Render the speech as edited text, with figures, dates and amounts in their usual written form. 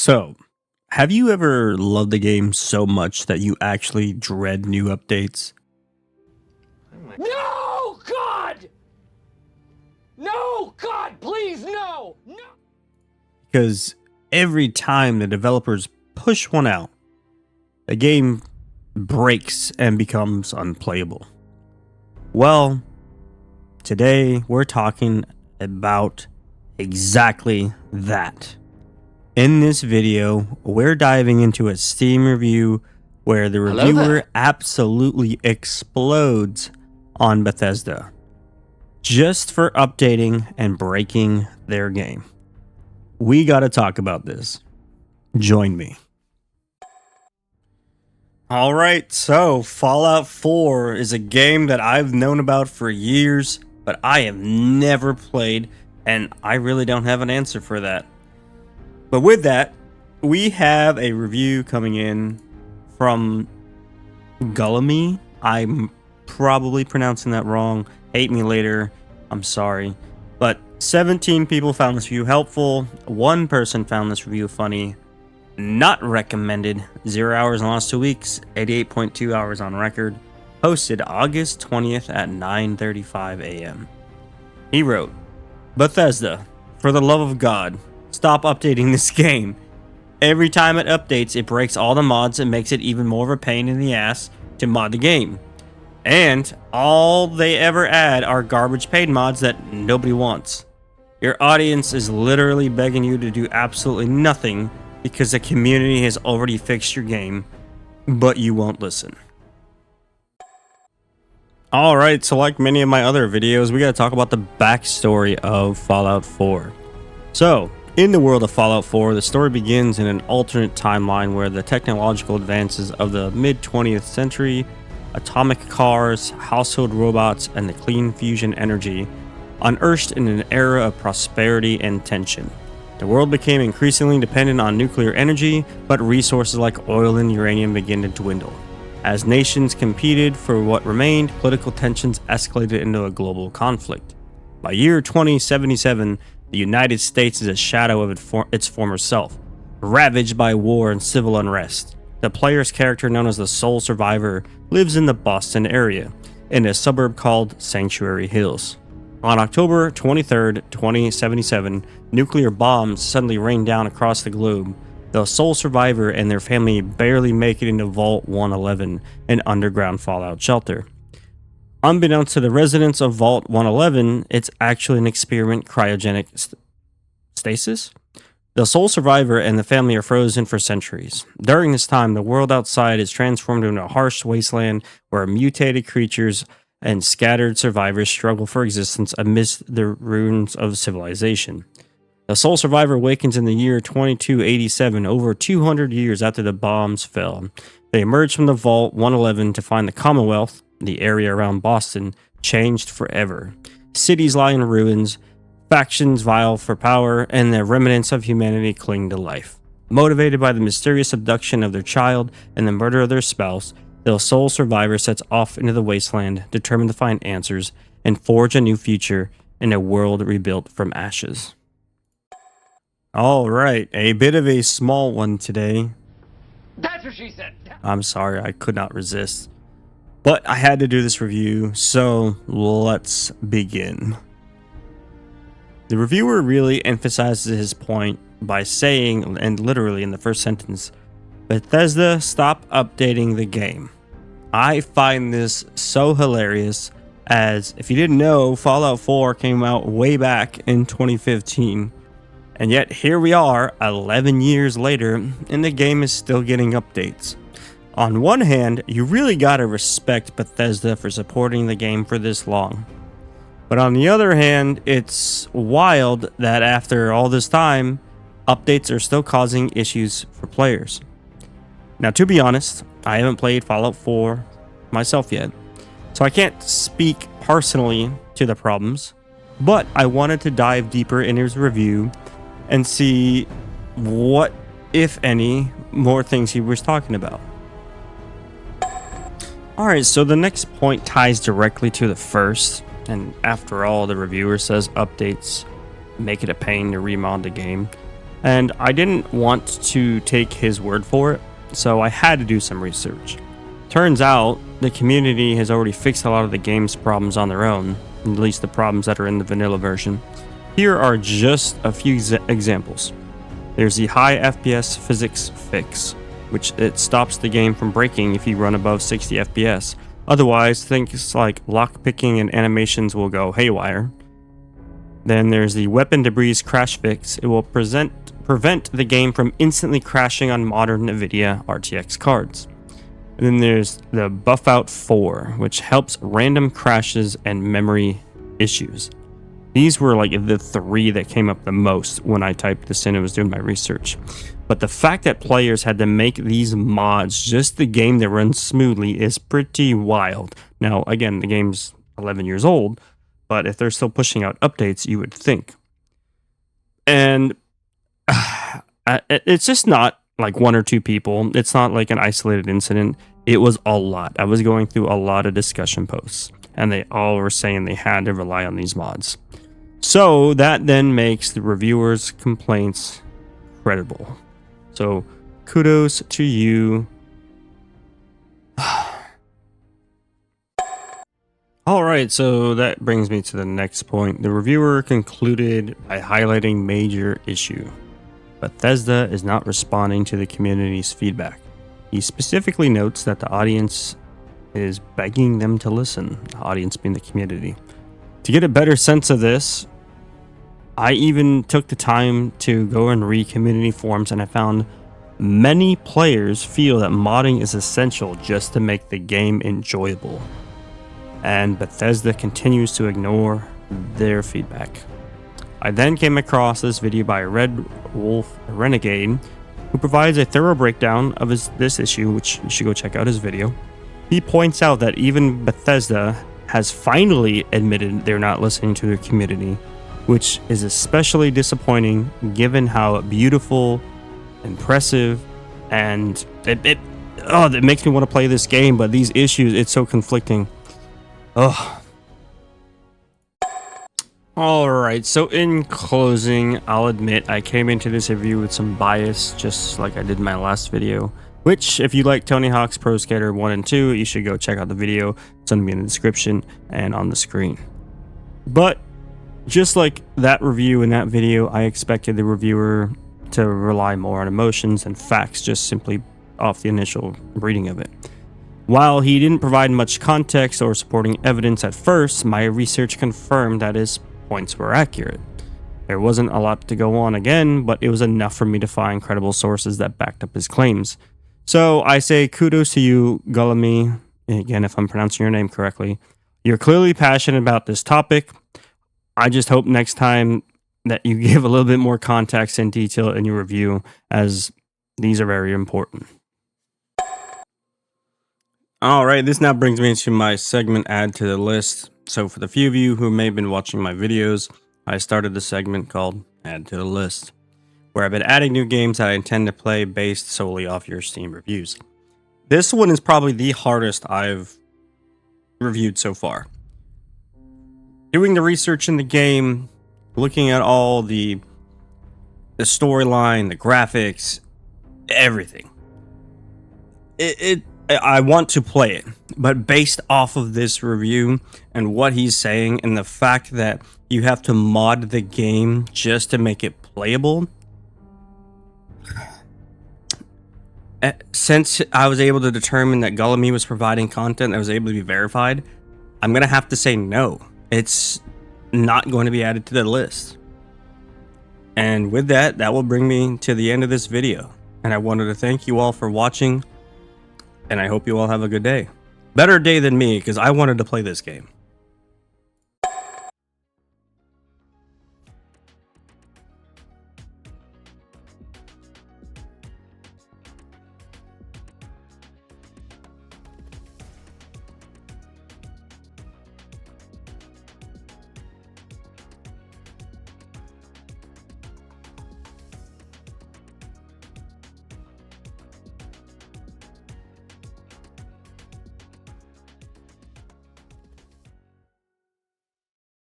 So, have you ever loved a game so much that you actually dread new updates? No, God! No, God, please, no! No! Because every time the developers push one out, the game breaks and becomes unplayable. Well, today we're talking about exactly that. In this video, we're diving into a Steam review where the reviewer absolutely explodes on Bethesda just for updating and breaking their game. We gotta talk about this. Join me. Alright, so Fallout 4 is a game that I've known about for years, but I have never played, and I really don't have an answer for that. But with that, we have a review coming in from Gullamy. I'm probably pronouncing that wrong. Hate me later. I'm sorry. But 17 people found this review helpful. One person found this review funny. Not recommended. 0 hours in the last 2 weeks. 88.2 hours on record. Posted August 20th at 9:35 a.m. He wrote, Bethesda, for the love of God, stop updating this game. Every time it updates, it breaks all the mods and makes it even more of a pain in the ass to mod the game. And all they ever add are garbage paid mods that nobody wants. Your audience is literally begging you to do absolutely nothing because the community has already fixed your game, but you won't listen. Alright, so like many of my other videos, we gotta talk about the backstory of Fallout 4. So, in the world of Fallout 4, the story begins in an alternate timeline where the technological advances of the mid-20th century, atomic cars, household robots, and the clean fusion energy unearthed in an era of prosperity and tension. The world became increasingly dependent on nuclear energy, but resources like oil and uranium began to dwindle. As nations competed for what remained, political tensions escalated into a global conflict. By year 2077, the United States is a shadow of its former self, ravaged by war and civil unrest. The player's character, known as the Sole Survivor, lives in the Boston area, in a suburb called Sanctuary Hills. On October 23rd, 2077, nuclear bombs suddenly rain down across the globe. The Sole Survivor and their family barely make it into Vault 111, an underground fallout shelter. Unbeknownst to the residents of Vault 111, it's actually an experiment cryogenic stasis. The Sole Survivor and the family are frozen for centuries. During this time, the world outside is transformed into a harsh wasteland where mutated creatures and scattered survivors struggle for existence amidst the ruins of civilization. The Sole Survivor awakens in the year 2287, over 200 years after the bombs fell. They emerge from the Vault 111 to find the Commonwealth, the area around Boston, changed forever. Cities lie in ruins, factions vie for power, and the remnants of humanity cling to life. Motivated by the mysterious abduction of their child and the murder of their spouse, the Sole Survivor sets off into the wasteland, determined to find answers and forge a new future in a world rebuilt from ashes. Alright, a bit of a small one today. That's what she said! I'm sorry, I could not resist. But I had to do this review, so let's begin. The reviewer really emphasizes his point by saying, and literally in the first sentence, Bethesda, stop updating the game. I find this so hilarious, as if you didn't know, Fallout 4 came out way back in 2015. And yet here we are 11 years later, and the game is still getting updates. On one hand, you really gotta respect Bethesda for supporting the game for this long. But on the other hand, it's wild that after all this time, updates are still causing issues for players. Now, to be honest, I haven't played Fallout 4 myself yet, so I can't speak personally to the problems, but I wanted to dive deeper in his review and see what, if any, more things he was talking about. Alright, so the next point ties directly to the first, and after all, the reviewer says updates make it a pain to remod the game. And I didn't want to take his word for it, so I had to do some research. Turns out the community has already fixed a lot of the game's problems on their own, at least the problems that are in the vanilla version. Here are just a few examples. There's the High FPS Physics Fix, which it stops the game from breaking if you run above 60 FPS. Otherwise, things like lockpicking and animations will go haywire. Then there's the Weapon Debris Crash Fix. It will prevent the game from instantly crashing on modern NVIDIA RTX cards. And then there's the Buffout 4, which helps random crashes and memory issues. These were like the three that came up the most when I typed this in and was doing my research. But the fact that players had to make these mods just the game that runs smoothly is pretty wild. Now, again, the game's 11 years old, but if they're still pushing out updates, you would think. And it's just not like one or two people. It's not like an isolated incident. It was a lot. I was going through a lot of discussion posts, and they all were saying they had to rely on these mods. So that then makes the reviewers' complaints credible. So kudos to you. Alright, so that brings me to the next point. The reviewer concluded by highlighting major issue. Bethesda is not responding to the community's feedback. He specifically notes that the audience is begging them to listen, the audience being the community. To get a better sense of this, I even took the time to go and read community forums, and I found many players feel that modding is essential just to make the game enjoyable. And Bethesda continues to ignore their feedback. I then came across this video by Red Wolf Renegade, who provides a thorough breakdown of this issue, which you should go check out his video. He points out that even Bethesda has finally admitted they're not listening to their community, which is especially disappointing given how beautiful, impressive, and it makes me want to play this game, but these issues, it's so conflicting. Ugh. Alright, so in closing, I'll admit I came into this review with some bias, just like I did in my last video, which, if you like Tony Hawk's Pro Skater 1 and 2, you should go check out the video. It's going to be in the description and on the screen. But just like that review in that video, I expected the reviewer to rely more on emotions and facts just simply off the initial reading of it. While he didn't provide much context or supporting evidence at first, my research confirmed that his points were accurate. There wasn't a lot to go on again, but it was enough for me to find credible sources that backed up his claims. So I say kudos to you, Gullamy, again if I'm pronouncing your name correctly. You're clearly passionate about this topic. I just hope next time that you give a little bit more context and detail in your review, as these are very important. Alright, this now brings me to my segment add to the list. So for the few of you who may have been watching my videos, I started the segment called Add to the List, where I've been adding new games that I intend to play based solely off your Steam reviews. This one is probably the hardest I've reviewed so far. Doing the research in the game, looking at all the storyline, the graphics, everything. I want to play it, but based off of this review and what he's saying and the fact that you have to mod the game just to make it playable, since I was able to determine that Gullamy was providing content that was able to be verified, I'm going to have to say no. It's not going to be added to the list. And with that, that will bring me to the end of this video. And I wanted to thank you all for watching, and I hope you all have a good day. Better day than me, because I wanted to play this game.